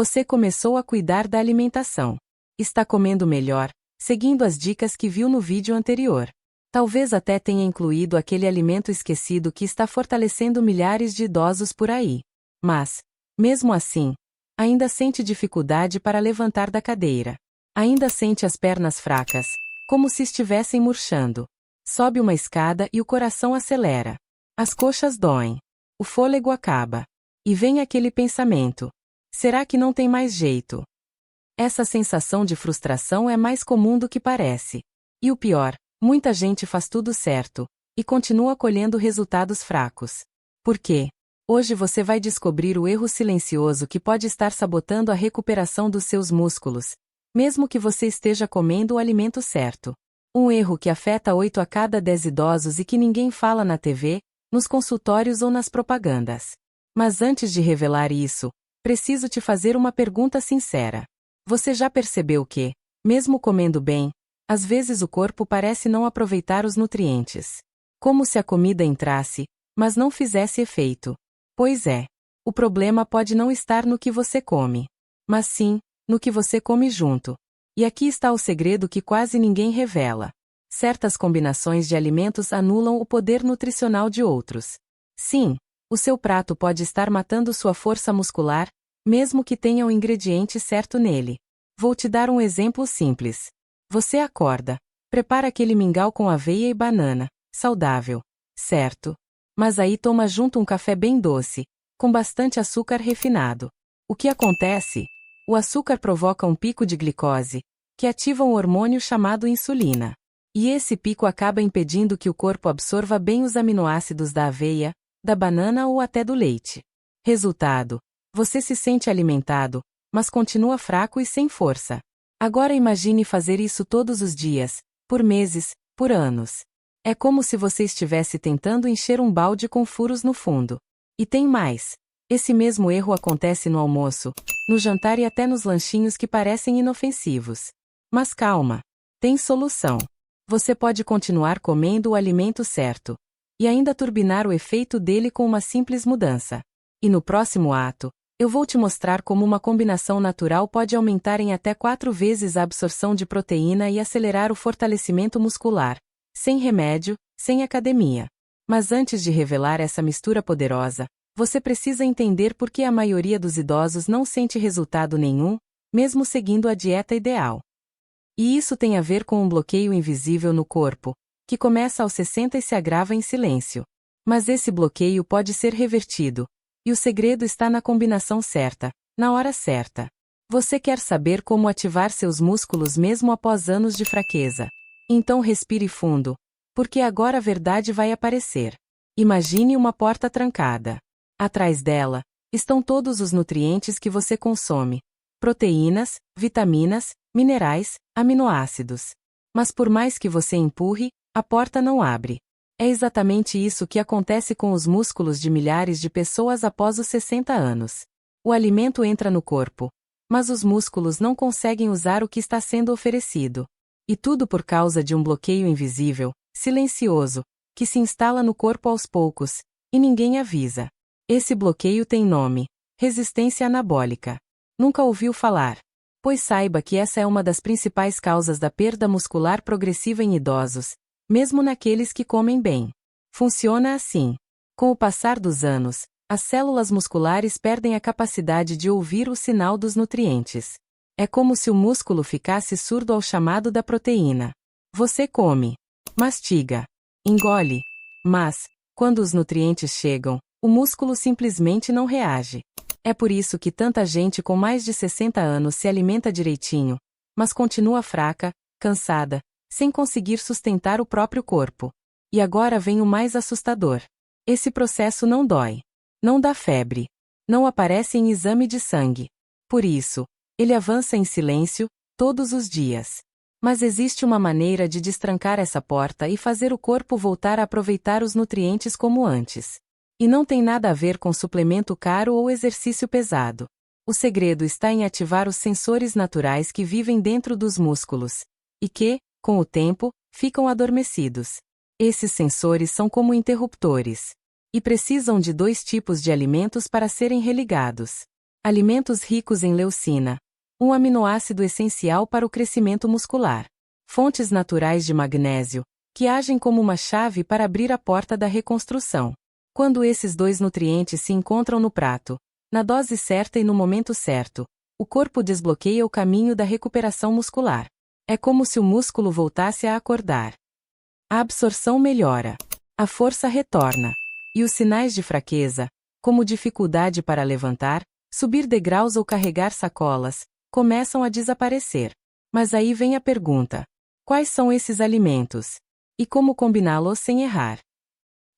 Você começou a cuidar da alimentação. Está comendo melhor, seguindo as dicas que viu no vídeo anterior. Talvez até tenha incluído aquele alimento esquecido que está fortalecendo milhares de idosos por aí. Mas, mesmo assim, ainda sente dificuldade para levantar da cadeira. Ainda sente as pernas fracas, como se estivessem murchando. Sobe uma escada e o coração acelera. As coxas doem. O fôlego acaba. E vem aquele pensamento: será que não tem mais jeito? Essa sensação de frustração é mais comum do que parece. E o pior, muita gente faz tudo certo e continua colhendo resultados fracos. Por quê? Hoje você vai descobrir o erro silencioso que pode estar sabotando a recuperação dos seus músculos, mesmo que você esteja comendo o alimento certo. Um erro que afeta 8 a cada 10 idosos e que ninguém fala na TV, nos consultórios ou nas propagandas. Mas antes de revelar isso, preciso te fazer uma pergunta sincera. Você já percebeu que, mesmo comendo bem, às vezes o corpo parece não aproveitar os nutrientes? Como se a comida entrasse, mas não fizesse efeito. Pois é, o problema pode não estar no que você come, mas sim, no que você come junto. E aqui está o segredo que quase ninguém revela. Certas combinações de alimentos anulam o poder nutricional de outros. Sim, o seu prato pode estar matando sua força muscular, mesmo que tenha o ingrediente certo nele. Vou te dar um exemplo simples. Você acorda, prepara aquele mingau com aveia e banana, saudável, certo? Mas aí toma junto um café bem doce, com bastante açúcar refinado. O que acontece? O açúcar provoca um pico de glicose, que ativa um hormônio chamado insulina. E esse pico acaba impedindo que o corpo absorva bem os aminoácidos da aveia, da banana ou até do leite. Resultado: você se sente alimentado, mas continua fraco e sem força. Agora imagine fazer isso todos os dias, por meses, por anos. É como se você estivesse tentando encher um balde com furos no fundo. E tem mais. Esse mesmo erro acontece no almoço, no jantar e até nos lanchinhos que parecem inofensivos. Mas calma. Tem solução. Você pode continuar comendo o alimento certo e ainda turbinar o efeito dele com uma simples mudança. E no próximo ato, eu vou te mostrar como uma combinação natural pode aumentar em até 4 vezes a absorção de proteína e acelerar o fortalecimento muscular, sem remédio, sem academia. Mas antes de revelar essa mistura poderosa, você precisa entender por que a maioria dos idosos não sente resultado nenhum, mesmo seguindo a dieta ideal. E isso tem a ver com um bloqueio invisível no corpo, que começa aos 60 e se agrava em silêncio. Mas esse bloqueio pode ser revertido, e o segredo está na combinação certa, na hora certa. Você quer saber como ativar seus músculos mesmo após anos de fraqueza? Então respire fundo, porque agora a verdade vai aparecer. Imagine uma porta trancada. Atrás dela, estão todos os nutrientes que você consome: proteínas, vitaminas, minerais, aminoácidos. Mas por mais que você empurre, a porta não abre. É exatamente isso que acontece com os músculos de milhares de pessoas após os 60 anos. O alimento entra no corpo, mas os músculos não conseguem usar o que está sendo oferecido. E tudo por causa de um bloqueio invisível, silencioso, que se instala no corpo aos poucos, e ninguém avisa. Esse bloqueio tem nome: resistência anabólica. Nunca ouviu falar? Pois saiba que essa é uma das principais causas da perda muscular progressiva em idosos, mesmo naqueles que comem bem. Funciona assim: com o passar dos anos, as células musculares perdem a capacidade de ouvir o sinal dos nutrientes. É como se o músculo ficasse surdo ao chamado da proteína. Você come, mastiga, engole, mas, quando os nutrientes chegam, o músculo simplesmente não reage. É por isso que tanta gente com mais de 60 anos se alimenta direitinho, mas continua fraca, cansada, sem conseguir sustentar o próprio corpo. E agora vem o mais assustador. Esse processo não dói. Não dá febre. Não aparece em exame de sangue. Por isso, ele avança em silêncio, todos os dias. Mas existe uma maneira de destrancar essa porta e fazer o corpo voltar a aproveitar os nutrientes como antes. E não tem nada a ver com suplemento caro ou exercício pesado. O segredo está em ativar os sensores naturais que vivem dentro dos músculos e que, com o tempo, ficam adormecidos. Esses sensores são como interruptores e precisam de 2 tipos de alimentos para serem religados: Alimentos ricos em leucina, um aminoácido essencial para o crescimento muscular. Fontes naturais de magnésio, que agem como uma chave para abrir a porta da reconstrução. Quando esses dois nutrientes se encontram no prato, na dose certa e no momento certo, o corpo desbloqueia o caminho da recuperação muscular. É como se o músculo voltasse a acordar. A absorção melhora. A força retorna. E os sinais de fraqueza, como dificuldade para levantar, subir degraus ou carregar sacolas, começam a desaparecer. Mas aí vem a pergunta: quais são esses alimentos? E como combiná-los sem errar?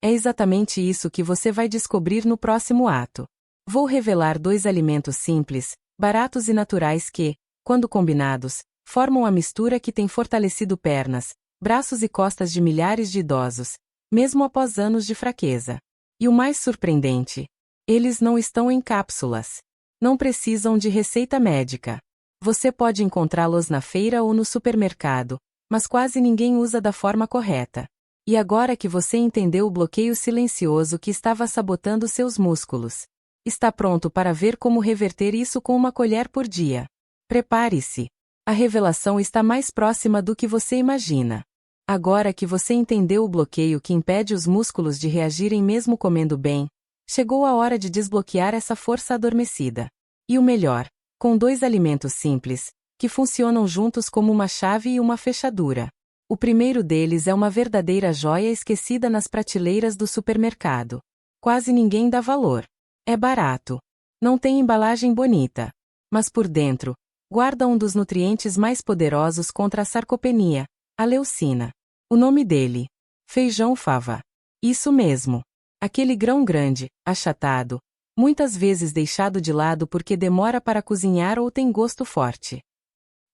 É exatamente isso que você vai descobrir no próximo ato. Vou revelar 2 alimentos simples, baratos e naturais que, quando combinados, formam a mistura que tem fortalecido pernas, braços e costas de milhares de idosos, mesmo após anos de fraqueza. E o mais surpreendente: eles não estão em cápsulas. Não precisam de receita médica. Você pode encontrá-los na feira ou no supermercado, mas quase ninguém usa da forma correta. E agora que você entendeu o bloqueio silencioso que estava sabotando seus músculos, está pronto para ver como reverter isso com uma colher por dia. Prepare-se. A revelação está mais próxima do que você imagina. Agora que você entendeu o bloqueio que impede os músculos de reagirem mesmo comendo bem, chegou a hora de desbloquear essa força adormecida. E o melhor, com 2 alimentos simples, que funcionam juntos como uma chave e uma fechadura. O primeiro deles é uma verdadeira joia esquecida nas prateleiras do supermercado. Quase ninguém dá valor. É barato. Não tem embalagem bonita. Mas por dentro, guarda um dos nutrientes mais poderosos contra a sarcopenia, a leucina. O nome dele: feijão fava. Isso mesmo. Aquele grão grande, achatado, muitas vezes deixado de lado porque demora para cozinhar ou tem gosto forte.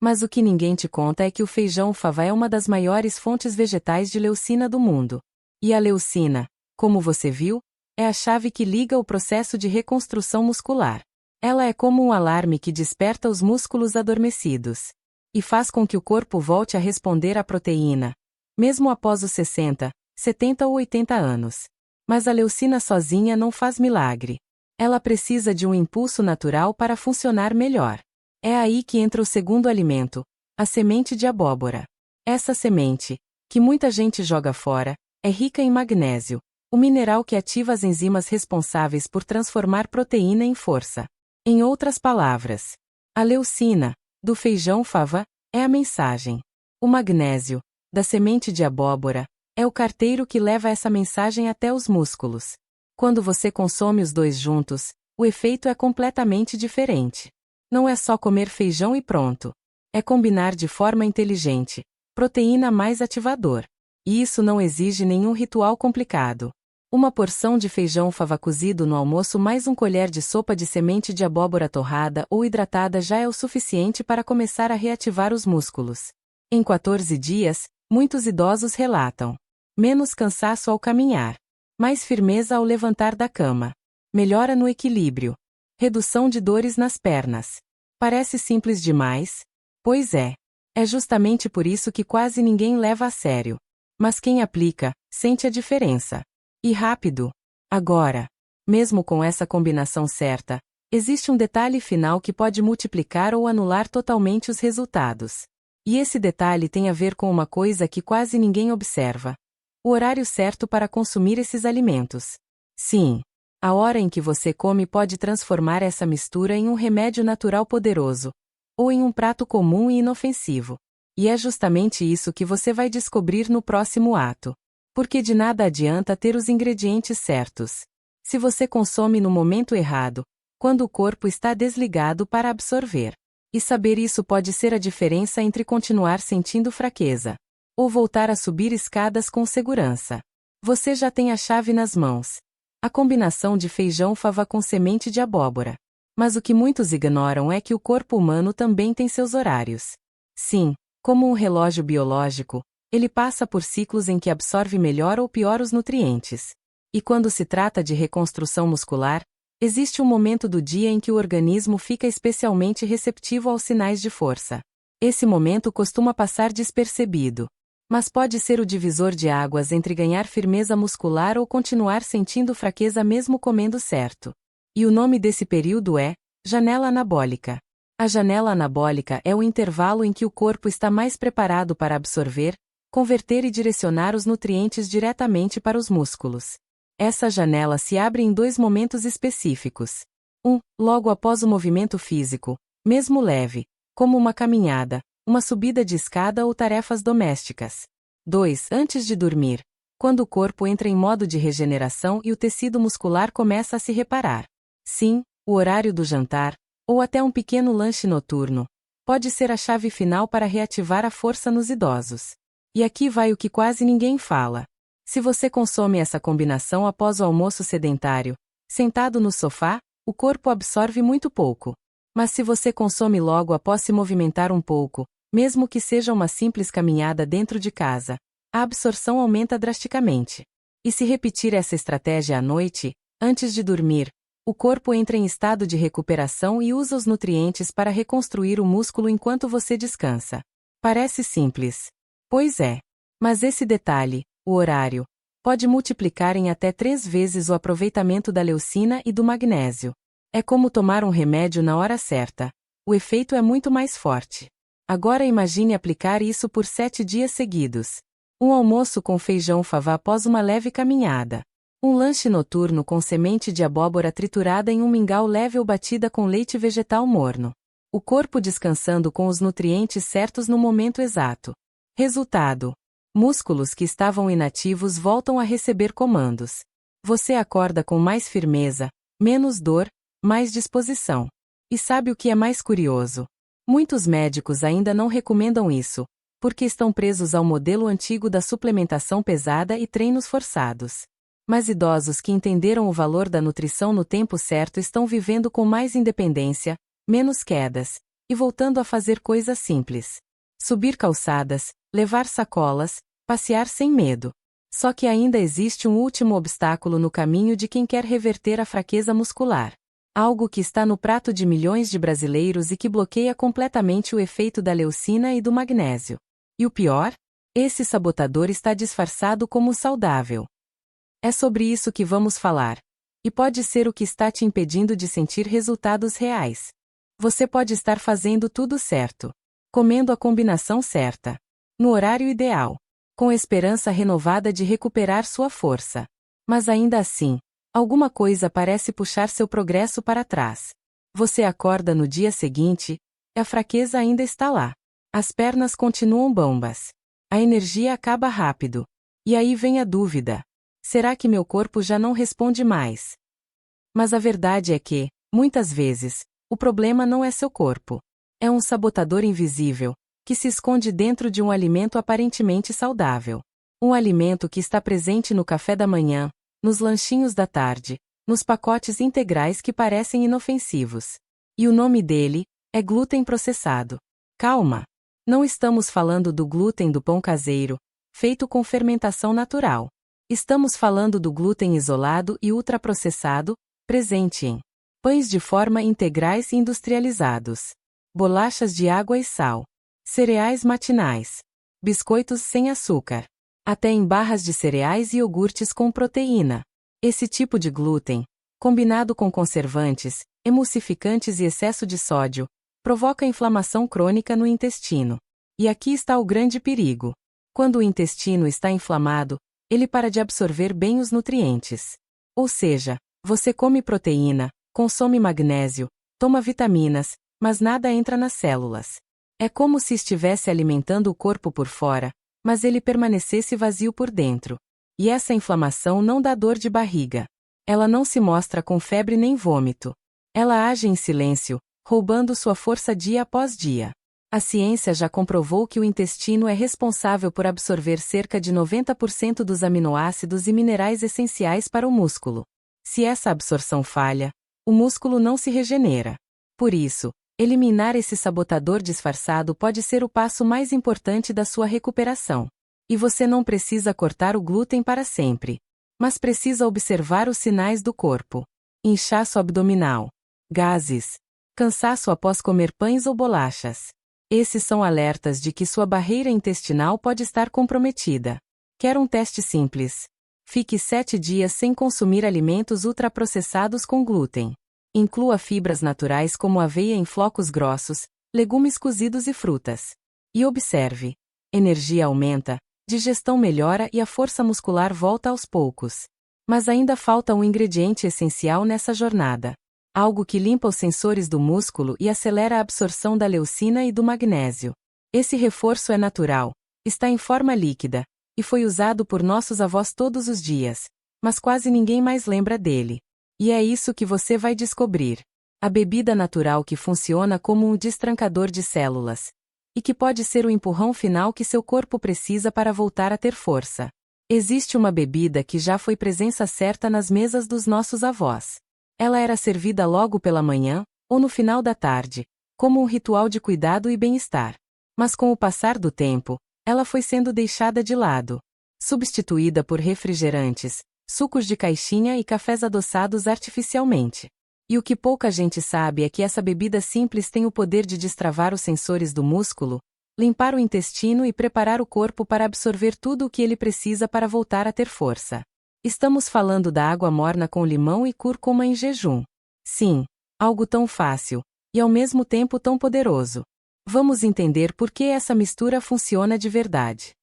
Mas o que ninguém te conta é que o feijão fava é uma das maiores fontes vegetais de leucina do mundo. E a leucina, como você viu, é a chave que liga o processo de reconstrução muscular. Ela é como um alarme que desperta os músculos adormecidos e faz com que o corpo volte a responder à proteína, mesmo após os 60, 70 ou 80 anos. Mas a leucina sozinha não faz milagre. Ela precisa de um impulso natural para funcionar melhor. É aí que entra o segundo alimento, a semente de abóbora. Essa semente, que muita gente joga fora, é rica em magnésio, o mineral que ativa as enzimas responsáveis por transformar proteína em força. Em outras palavras, a leucina, do feijão fava, é a mensagem. O magnésio, da semente de abóbora, é o carteiro que leva essa mensagem até os músculos. Quando você consome os 2 juntos, o efeito é completamente diferente. Não é só comer feijão e pronto. É combinar de forma inteligente, proteína mais ativador. E isso não exige nenhum ritual complicado. Uma porção de feijão fava cozido no almoço mais um colher de sopa de semente de abóbora torrada ou hidratada já é o suficiente para começar a reativar os músculos. Em 14 dias, muitos idosos relatam menos cansaço ao caminhar, mais firmeza ao levantar da cama, melhora no equilíbrio, redução de dores nas pernas. Parece simples demais? Pois é. É justamente por isso que quase ninguém leva a sério. Mas quem aplica, sente a diferença. E rápido. Agora, mesmo com essa combinação certa, existe um detalhe final que pode multiplicar ou anular totalmente os resultados. E esse detalhe tem a ver com uma coisa que quase ninguém observa: o horário certo para consumir esses alimentos. Sim, a hora em que você come pode transformar essa mistura em um remédio natural poderoso, ou em um prato comum e inofensivo. E é justamente isso que você vai descobrir no próximo ato. Porque de nada adianta ter os ingredientes certos se você consome no momento errado, quando o corpo está desligado para absorver. E saber isso pode ser a diferença entre continuar sentindo fraqueza ou voltar a subir escadas com segurança. Você já tem a chave nas mãos. A combinação de feijão fava com semente de abóbora. Mas o que muitos ignoram é que o corpo humano também tem seus horários. Sim, como um relógio biológico, ele passa por ciclos em que absorve melhor ou pior os nutrientes. E quando se trata de reconstrução muscular, existe um momento do dia em que o organismo fica especialmente receptivo aos sinais de força. Esse momento costuma passar despercebido, mas pode ser o divisor de águas entre ganhar firmeza muscular ou continuar sentindo fraqueza mesmo comendo certo. E o nome desse período é Janela anabólica. A janela anabólica é o intervalo em que o corpo está mais preparado para absorver, converter e direcionar os nutrientes diretamente para os músculos. Essa janela se abre em dois momentos específicos. 1. Logo após o movimento físico, mesmo leve, como uma caminhada, uma subida de escada ou tarefas domésticas. 2. Antes de dormir, quando o corpo entra em modo de regeneração e o tecido muscular começa a se reparar. Sim, o horário do jantar, ou até um pequeno lanche noturno, pode ser a chave final para reativar a força nos idosos. E aqui vai o que quase ninguém fala. Se você consome essa combinação após o almoço sedentário, sentado no sofá, o corpo absorve muito pouco. Mas se você consome logo após se movimentar um pouco, mesmo que seja uma simples caminhada dentro de casa, a absorção aumenta drasticamente. E se repetir essa estratégia à noite, antes de dormir, o corpo entra em estado de recuperação e usa os nutrientes para reconstruir o músculo enquanto você descansa. Parece simples. Pois é. Mas esse detalhe, o horário, pode multiplicar em até 3 vezes o aproveitamento da leucina e do magnésio. É como tomar um remédio na hora certa. O efeito é muito mais forte. Agora imagine aplicar isso por 7 dias seguidos. Um almoço com feijão fava após uma leve caminhada. Um lanche noturno com semente de abóbora triturada em um mingau leve ou batida com leite vegetal morno. O corpo descansando com os nutrientes certos no momento exato. Resultado: músculos que estavam inativos voltam a receber comandos. Você acorda com mais firmeza, menos dor, mais disposição. E sabe o que é mais curioso? Muitos médicos ainda não recomendam isso, porque estão presos ao modelo antigo da suplementação pesada e treinos forçados. Mas idosos que entenderam o valor da nutrição no tempo certo estão vivendo com mais independência, menos quedas, e voltando a fazer coisas simples. Subir calçadas, levar sacolas, passear sem medo. Só que ainda existe um último obstáculo no caminho de quem quer reverter a fraqueza muscular. Algo que está no prato de milhões de brasileiros e que bloqueia completamente o efeito da leucina e do magnésio. E o pior? Esse sabotador está disfarçado como saudável. É sobre isso que vamos falar. E pode ser o que está te impedindo de sentir resultados reais. Você pode estar fazendo tudo certo. Comendo a combinação certa. No horário ideal. Com esperança renovada de recuperar sua força. Mas ainda assim, alguma coisa parece puxar seu progresso para trás. Você acorda no dia seguinte, e a fraqueza ainda está lá. As pernas continuam bambas. A energia acaba rápido. E aí vem a dúvida. Será que meu corpo já não responde mais? Mas a verdade é que, muitas vezes, o problema não é seu corpo. É um sabotador invisível, que se esconde dentro de um alimento aparentemente saudável. Um alimento que está presente no café da manhã, nos lanchinhos da tarde, nos pacotes integrais que parecem inofensivos. E o nome dele é glúten processado. Calma! Não estamos falando do glúten do pão caseiro, feito com fermentação natural. Estamos falando do glúten isolado e ultraprocessado, presente em pães de forma integrais e industrializados, bolachas de água e sal, cereais matinais, biscoitos sem açúcar, até em barras de cereais e iogurtes com proteína. Esse tipo de glúten, combinado com conservantes, emulsificantes e excesso de sódio, provoca inflamação crônica no intestino. E aqui está o grande perigo. Quando o intestino está inflamado, ele para de absorver bem os nutrientes. Ou seja, você come proteína, consome magnésio, toma vitaminas, mas nada entra nas células. É como se estivesse alimentando o corpo por fora, mas ele permanecesse vazio por dentro. E essa inflamação não dá dor de barriga. Ela não se mostra com febre nem vômito. Ela age em silêncio, roubando sua força dia após dia. A ciência já comprovou que o intestino é responsável por absorver cerca de 90% dos aminoácidos e minerais essenciais para o músculo. Se essa absorção falha, o músculo não se regenera. Por isso, eliminar esse sabotador disfarçado pode ser o passo mais importante da sua recuperação. E você não precisa cortar o glúten para sempre. Mas precisa observar os sinais do corpo. Inchaço abdominal. Gases. Cansaço após comer pães ou bolachas. Esses são alertas de que sua barreira intestinal pode estar comprometida. Quer um teste simples? Fique 7 dias sem consumir alimentos ultraprocessados com glúten. Inclua fibras naturais como aveia em flocos grossos, legumes cozidos e frutas. E observe. Energia aumenta, digestão melhora e a força muscular volta aos poucos. Mas ainda falta um ingrediente essencial nessa jornada. Algo que limpa os sensores do músculo e acelera a absorção da leucina e do magnésio. Esse reforço é natural, está em forma líquida, e foi usado por nossos avós todos os dias, mas quase ninguém mais lembra dele. E é isso que você vai descobrir. A bebida natural que funciona como um destrancador de células. E que pode ser o empurrão final que seu corpo precisa para voltar a ter força. Existe uma bebida que já foi presença certa nas mesas dos nossos avós. Ela era servida logo pela manhã, ou no final da tarde, como um ritual de cuidado e bem-estar. Mas com o passar do tempo, ela foi sendo deixada de lado. Substituída por refrigerantes, sucos de caixinha e cafés adoçados artificialmente. E o que pouca gente sabe é que essa bebida simples tem o poder de destravar os sensores do músculo, limpar o intestino e preparar o corpo para absorver tudo o que ele precisa para voltar a ter força. Estamos falando da água morna com limão e cúrcuma em jejum. Sim, algo tão fácil, e ao mesmo tempo tão poderoso. Vamos entender por que essa mistura funciona de verdade.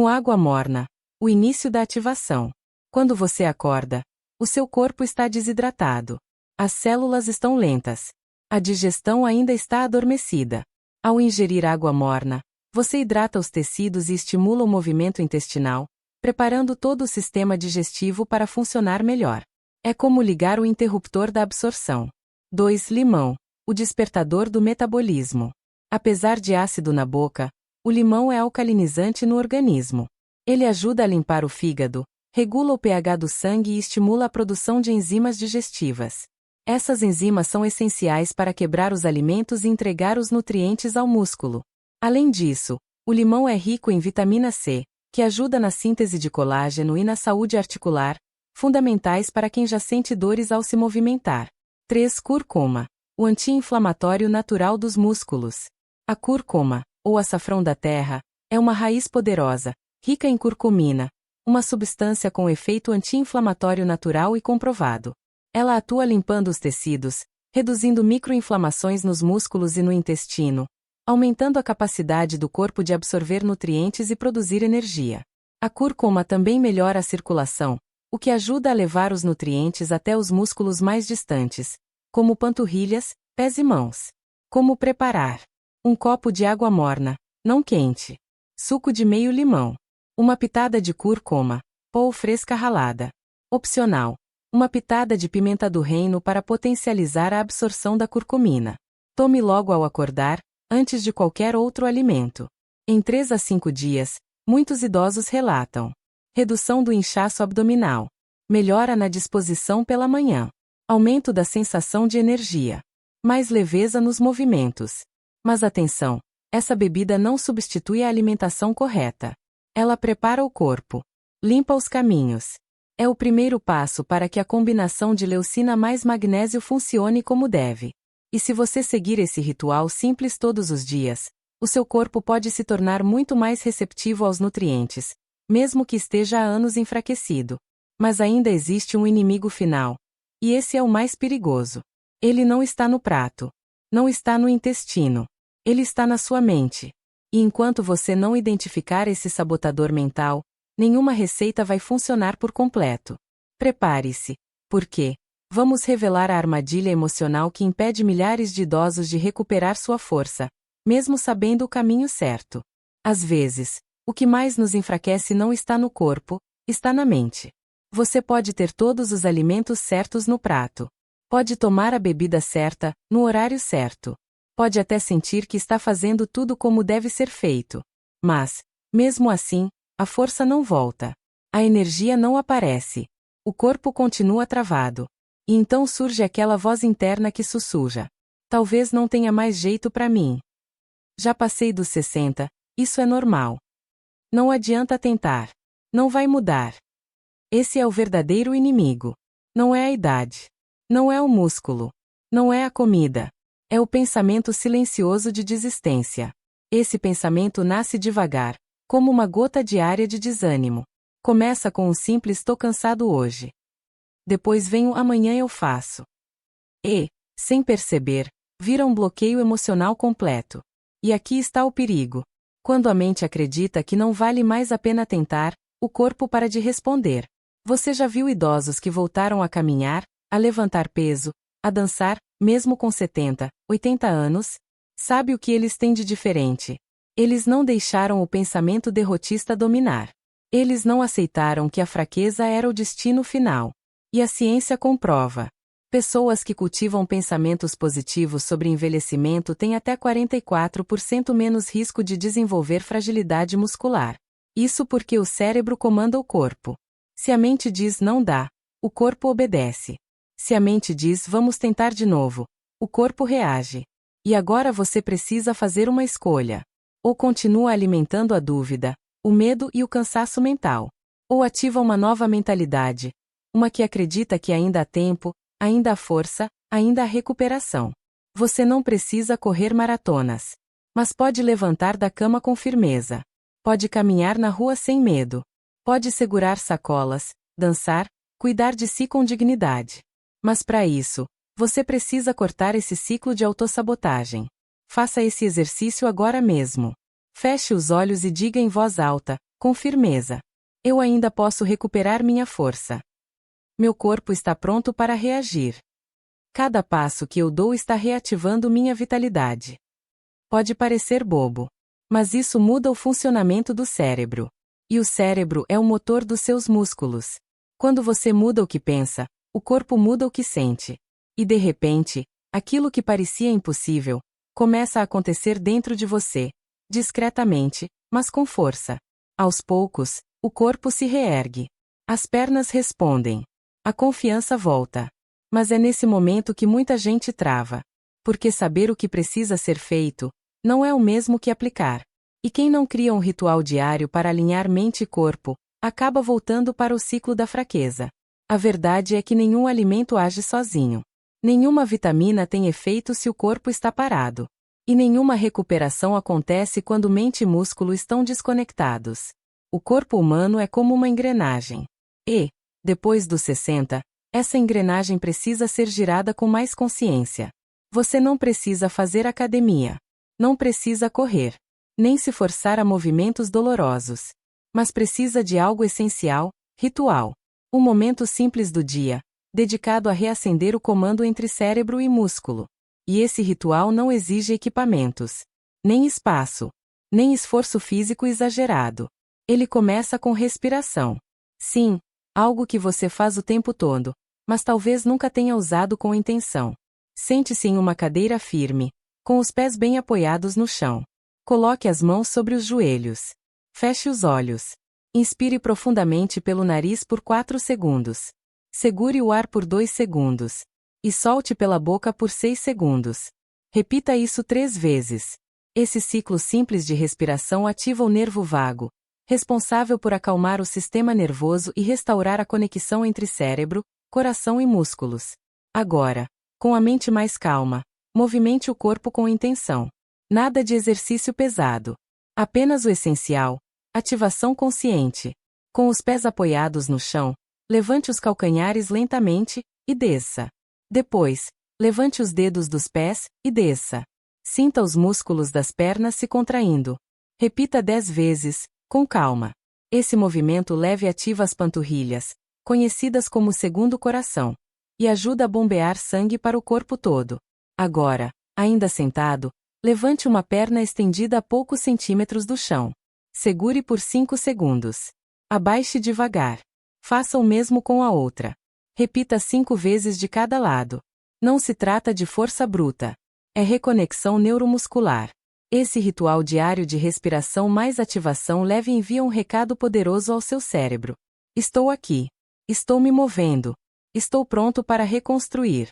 Água morna. O início da ativação. Quando você acorda, o seu corpo está desidratado. As células estão lentas. A digestão ainda está adormecida. Ao ingerir água morna, você hidrata os tecidos e estimula o movimento intestinal, preparando todo o sistema digestivo para funcionar melhor. É como ligar o interruptor da absorção. 2. Limão. O despertador do metabolismo. Apesar de ácido na boca, o limão é alcalinizante no organismo. Ele ajuda a limpar o fígado, regula o pH do sangue e estimula a produção de enzimas digestivas. Essas enzimas são essenciais para quebrar os alimentos e entregar os nutrientes ao músculo. Além disso, o limão é rico em vitamina C, que ajuda na síntese de colágeno e na saúde articular, fundamentais para quem já sente dores ao se movimentar. 3. Cúrcuma. O anti-inflamatório natural dos músculos. A cúrcuma, ou açafrão da terra, é uma raiz poderosa, rica em curcumina, uma substância com efeito anti-inflamatório natural e comprovado. Ela atua limpando os tecidos, reduzindo microinflamações nos músculos e no intestino, aumentando a capacidade do corpo de absorver nutrientes e produzir energia. A cúrcuma também melhora a circulação, o que ajuda a levar os nutrientes até os músculos mais distantes, como panturrilhas, pés e mãos. Como preparar? Um copo de água morna, não quente. Suco de meio limão. Uma pitada de cúrcuma, ou fresca ralada. Opcional. Uma pitada de pimenta do reino para potencializar a absorção da curcumina. Tome logo ao acordar, antes de qualquer outro alimento. Em 3 a 5 dias, muitos idosos relatam. Redução do inchaço abdominal. Melhora na disposição pela manhã. Aumento da sensação de energia. Mais leveza nos movimentos. Mas atenção, essa bebida não substitui a alimentação correta. Ela prepara o corpo. Limpa os caminhos. É o primeiro passo para que a combinação de leucina mais magnésio funcione como deve. E se você seguir esse ritual simples todos os dias, o seu corpo pode se tornar muito mais receptivo aos nutrientes, mesmo que esteja há anos enfraquecido. Mas ainda existe um inimigo final. E esse é o mais perigoso. Ele não está no prato. Não está no intestino. Ele está na sua mente. E enquanto você não identificar esse sabotador mental, nenhuma receita vai funcionar por completo. Prepare-se, porque vamos revelar a armadilha emocional que impede milhares de idosos de recuperar sua força, mesmo sabendo o caminho certo. Às vezes, o que mais nos enfraquece não está no corpo, está na mente. Você pode ter todos os alimentos certos no prato. Pode tomar a bebida certa, no horário certo. Pode até sentir que está fazendo tudo como deve ser feito. Mas, mesmo assim, a força não volta. A energia não aparece. O corpo continua travado. E então surge aquela voz interna que sussurra. Talvez não tenha mais jeito para mim. Já passei dos 60, isso é normal. Não adianta tentar. Não vai mudar. Esse é o verdadeiro inimigo. Não é a idade. Não é o músculo. Não é a comida. É o pensamento silencioso de desistência. Esse pensamento nasce devagar, como uma gota diária de desânimo. Começa com um simples "tô cansado hoje". Depois vem o "amanhã eu faço". E, Sem perceber, vira um bloqueio emocional completo. E aqui está o perigo. Quando a mente acredita que não vale mais a pena tentar, o corpo para de responder. Você já viu idosos que voltaram a caminhar, a levantar peso, a dançar, mesmo com 70, 80 anos? Sabe o que eles têm de diferente? Eles não deixaram o pensamento derrotista dominar. Eles não aceitaram que a fraqueza era o destino final. E a ciência comprova. Pessoas que cultivam pensamentos positivos sobre envelhecimento têm até 44% menos risco de desenvolver fragilidade muscular. Isso porque o cérebro comanda o corpo. Se a mente diz não dá, o corpo obedece. Se a mente diz vamos tentar de novo, o corpo reage. E agora você precisa fazer uma escolha. Ou continua alimentando a dúvida, o medo e o cansaço mental. Ou ativa uma nova mentalidade. Uma que acredita que ainda há tempo, ainda há força, ainda há recuperação. Você não precisa correr maratonas. Mas pode levantar da cama com firmeza. Pode caminhar na rua sem medo. Pode segurar sacolas, dançar, cuidar de si com dignidade. Mas para isso, você precisa cortar esse ciclo de autossabotagem. Faça esse exercício agora mesmo. Feche os olhos e diga em voz alta, com firmeza: eu ainda posso recuperar minha força. Meu corpo está pronto para reagir. Cada passo que eu dou está reativando minha vitalidade. Pode parecer bobo, mas isso muda o funcionamento do cérebro. E o cérebro é o motor dos seus músculos. Quando você muda o que pensa, o corpo muda o que sente. E de repente, aquilo que parecia impossível, começa a acontecer dentro de você, discretamente, mas com força. Aos poucos, o corpo se reergue. As pernas respondem. A confiança volta. Mas é nesse momento que muita gente trava. Porque saber o que precisa ser feito, não é o mesmo que aplicar. E quem não cria um ritual diário para alinhar mente e corpo, acaba voltando para o ciclo da fraqueza. A verdade é que nenhum alimento age sozinho. Nenhuma vitamina tem efeito se o corpo está parado. E nenhuma recuperação acontece quando mente e músculo estão desconectados. O corpo humano é como uma engrenagem. E, depois dos 60, essa engrenagem precisa ser girada com mais consciência. Você não precisa fazer academia. Não precisa correr. Nem se forçar a movimentos dolorosos. Mas precisa de algo essencial, ritual. Um momento simples do dia, dedicado a reacender o comando entre cérebro e músculo. E esse ritual não exige equipamentos, nem espaço, nem esforço físico exagerado. Ele começa com respiração. Sim, algo que você faz o tempo todo, mas talvez nunca tenha usado com intenção. Sente-se em uma cadeira firme, com os pés bem apoiados no chão. Coloque as mãos sobre os joelhos. Feche os olhos. Inspire profundamente pelo nariz por 4 segundos. Segure o ar por 2 segundos. E solte pela boca por 6 segundos. Repita isso 3 vezes. Esse ciclo simples de respiração ativa o nervo vago, responsável por acalmar o sistema nervoso e restaurar a conexão entre cérebro, coração e músculos. Agora, com a mente mais calma, movimente o corpo com intenção. Nada de exercício pesado. Apenas o essencial. Ativação consciente. Com os pés apoiados no chão, levante os calcanhares lentamente, e desça. Depois, levante os dedos dos pés, e desça. Sinta os músculos das pernas se contraindo. Repita 10 vezes, com calma. Esse movimento leve ativa as panturrilhas, conhecidas como segundo coração, e ajuda a bombear sangue para o corpo todo. Agora, ainda sentado, levante uma perna estendida a poucos centímetros do chão. Segure por 5 segundos. Abaixe devagar. Faça o mesmo com a outra. Repita 5 vezes de cada lado. Não se trata de força bruta. É reconexão neuromuscular. Esse ritual diário de respiração mais ativação leve envia um recado poderoso ao seu cérebro. Estou aqui. Estou me movendo. Estou pronto para reconstruir.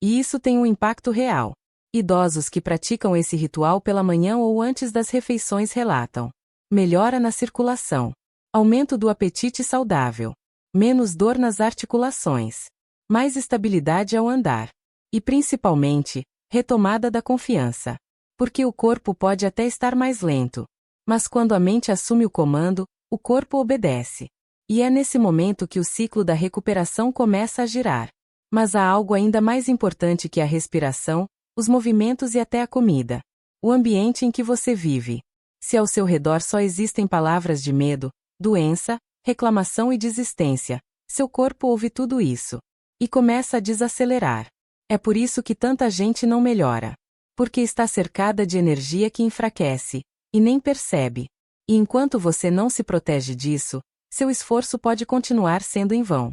E isso tem um impacto real. Idosos que praticam esse ritual pela manhã ou antes das refeições relatam: melhora na circulação. Aumento do apetite saudável. Menos dor nas articulações. Mais estabilidade ao andar. E principalmente, retomada da confiança. Porque o corpo pode até estar mais lento. Mas quando a mente assume o comando, o corpo obedece. E é nesse momento que o ciclo da recuperação começa a girar. Mas há algo ainda mais importante que a respiração, os movimentos e até a comida. O ambiente em que você vive. Se ao seu redor só existem palavras de medo, doença, reclamação e desistência, seu corpo ouve tudo isso. E começa a desacelerar. É por isso que tanta gente não melhora. Porque está cercada de energia que enfraquece, e nem percebe. E enquanto você não se protege disso, seu esforço pode continuar sendo em vão.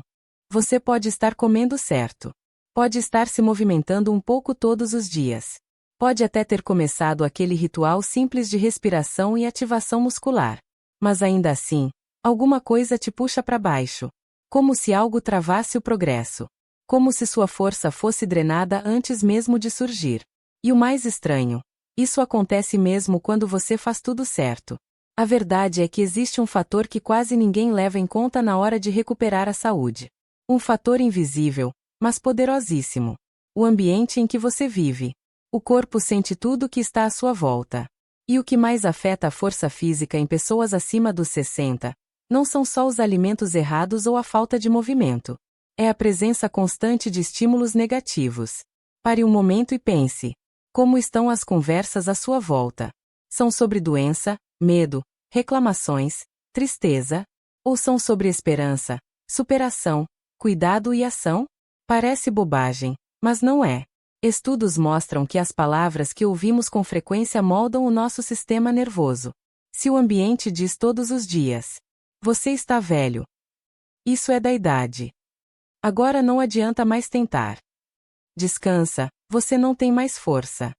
Você pode estar comendo certo. Pode estar se movimentando um pouco todos os dias. Pode até ter começado aquele ritual simples de respiração e ativação muscular. Mas ainda assim, alguma coisa te puxa para baixo. Como se algo travasse o progresso. Como se sua força fosse drenada antes mesmo de surgir. E o mais estranho, isso acontece mesmo quando você faz tudo certo. A verdade é que existe um fator que quase ninguém leva em conta na hora de recuperar a saúde. Um fator invisível, mas poderosíssimo. O ambiente em que você vive. O corpo sente tudo que está à sua volta. E o que mais afeta a força física em pessoas acima dos 60, não são só os alimentos errados ou a falta de movimento. É a presença constante de estímulos negativos. Pare um momento e pense. Como estão as conversas à sua volta? São sobre doença, medo, reclamações, tristeza? Ou são sobre esperança, superação, cuidado e ação? Parece bobagem, mas não é. Estudos mostram que as palavras que ouvimos com frequência moldam o nosso sistema nervoso. Se o ambiente diz todos os dias: você está velho. Isso é da idade. Agora não adianta mais tentar. Descansa, você não tem mais força.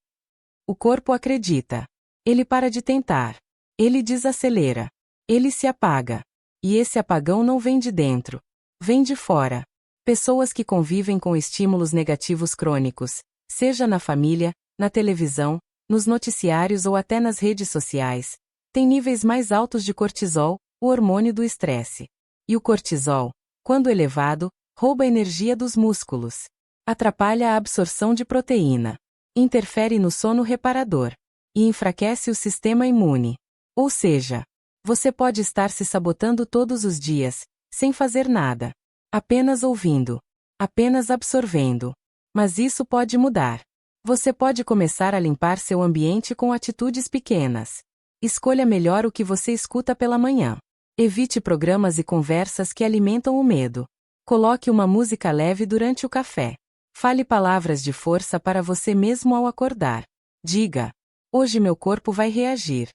O corpo acredita. Ele para de tentar. Ele desacelera. Ele se apaga. E esse apagão não vem de dentro. Vem de fora. Pessoas que convivem com estímulos negativos crônicos, seja na família, na televisão, nos noticiários ou até nas redes sociais, têm níveis mais altos de cortisol, o hormônio do estresse. E o cortisol, quando elevado, rouba a energia dos músculos. Atrapalha a absorção de proteína. Interfere no sono reparador. E enfraquece o sistema imune. Ou seja, você pode estar se sabotando todos os dias, sem fazer nada. Apenas ouvindo. Apenas absorvendo. Mas isso pode mudar. Você pode começar a limpar seu ambiente com atitudes pequenas. Escolha melhor o que você escuta pela manhã. Evite programas e conversas que alimentam o medo. Coloque uma música leve durante o café. Fale palavras de força para você mesmo ao acordar. Diga: hoje meu corpo vai reagir.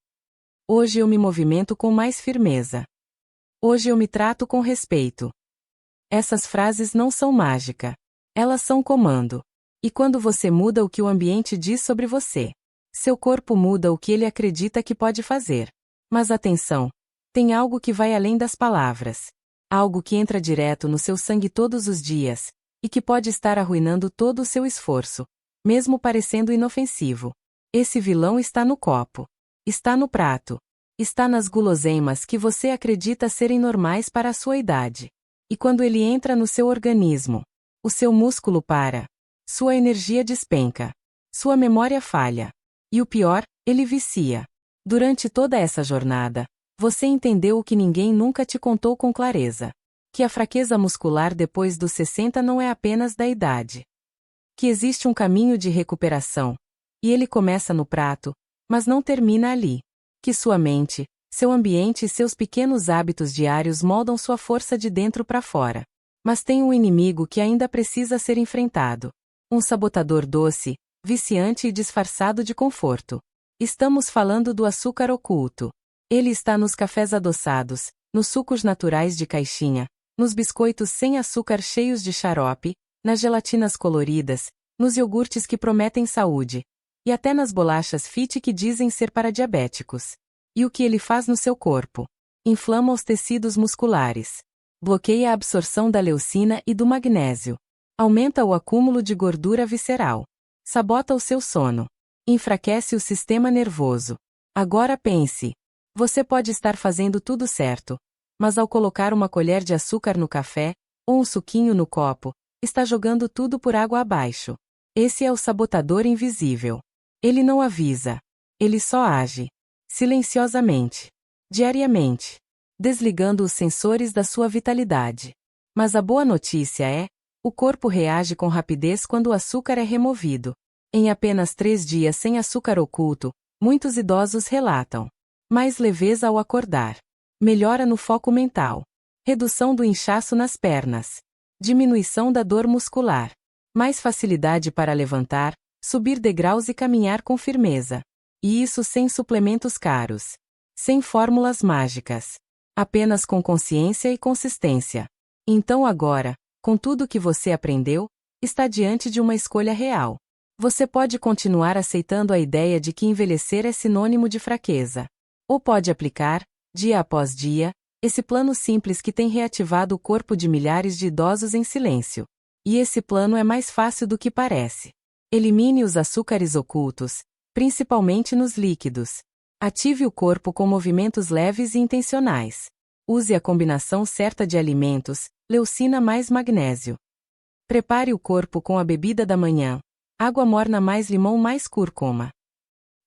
Hoje eu me movimento com mais firmeza. Hoje eu me trato com respeito. Essas frases não são mágica. Elas são comando. E quando você muda o que o ambiente diz sobre você, seu corpo muda o que ele acredita que pode fazer. Mas atenção! Tem algo que vai além das palavras. Algo que entra direto no seu sangue todos os dias, e que pode estar arruinando todo o seu esforço, mesmo parecendo inofensivo. Esse vilão está no copo. Está no prato. Está nas guloseimas que você acredita serem normais para a sua idade. E quando ele entra no seu organismo, o seu músculo para. Sua energia despenca. Sua memória falha. E o pior, ele vicia. Durante toda essa jornada, você entendeu o que ninguém nunca te contou com clareza. Que a fraqueza muscular depois dos 60 não é apenas da idade. Que existe um caminho de recuperação. E ele começa no prato, mas não termina ali. Que sua mente, seu ambiente e seus pequenos hábitos diários moldam sua força de dentro para fora. Mas tem um inimigo que ainda precisa ser enfrentado. Um sabotador doce, viciante e disfarçado de conforto. Estamos falando do açúcar oculto. Ele está nos cafés adoçados, nos sucos naturais de caixinha, nos biscoitos sem açúcar cheios de xarope, nas gelatinas coloridas, nos iogurtes que prometem saúde, e até nas bolachas fit que dizem ser para diabéticos. E o que ele faz no seu corpo? Inflama os tecidos musculares. Bloqueia a absorção da leucina e do magnésio. Aumenta o acúmulo de gordura visceral. Sabota o seu sono. Enfraquece o sistema nervoso. Agora pense. Você pode estar fazendo tudo certo, mas ao colocar uma colher de açúcar no café, ou um suquinho no copo, está jogando tudo por água abaixo. Esse é o sabotador invisível. Ele não avisa. Ele só age. Silenciosamente. Diariamente. Desligando os sensores da sua vitalidade. Mas a boa notícia é, O corpo reage com rapidez quando o açúcar é removido. Em apenas 3 dias sem açúcar oculto, muitos idosos relatam mais leveza ao acordar, melhora no foco mental, redução do inchaço nas pernas, diminuição da dor muscular, mais facilidade para levantar, subir degraus e caminhar com firmeza. E isso sem suplementos caros, sem fórmulas mágicas, apenas com consciência e consistência. Então agora, com tudo que você aprendeu, está diante de uma escolha real. Você pode continuar aceitando a ideia de que envelhecer é sinônimo de fraqueza. Ou pode aplicar, dia após dia, esse plano simples que tem reativado o corpo de milhares de idosos em silêncio. E esse plano é mais fácil do que parece. Elimine os açúcares ocultos, principalmente nos líquidos. Ative o corpo com movimentos leves e intencionais. Use a combinação certa de alimentos, leucina mais magnésio. Prepare o corpo com a bebida da manhã, água morna mais limão mais cúrcuma.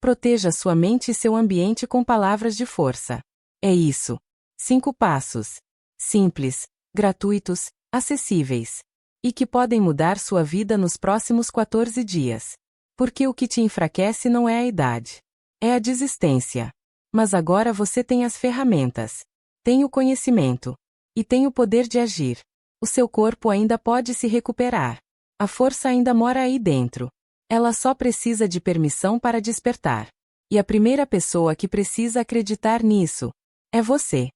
Proteja sua mente e seu ambiente com palavras de força. É isso. 5 passos. Simples, gratuitos, acessíveis. E que podem mudar sua vida nos próximos 14 dias. Porque o que te enfraquece não é a idade. É a desistência. Mas agora você tem as ferramentas. Tem o conhecimento. E tem o poder de agir. O seu corpo ainda pode se recuperar. A força ainda mora aí dentro. Ela só precisa de permissão para despertar. E a primeira pessoa que precisa acreditar nisso é você.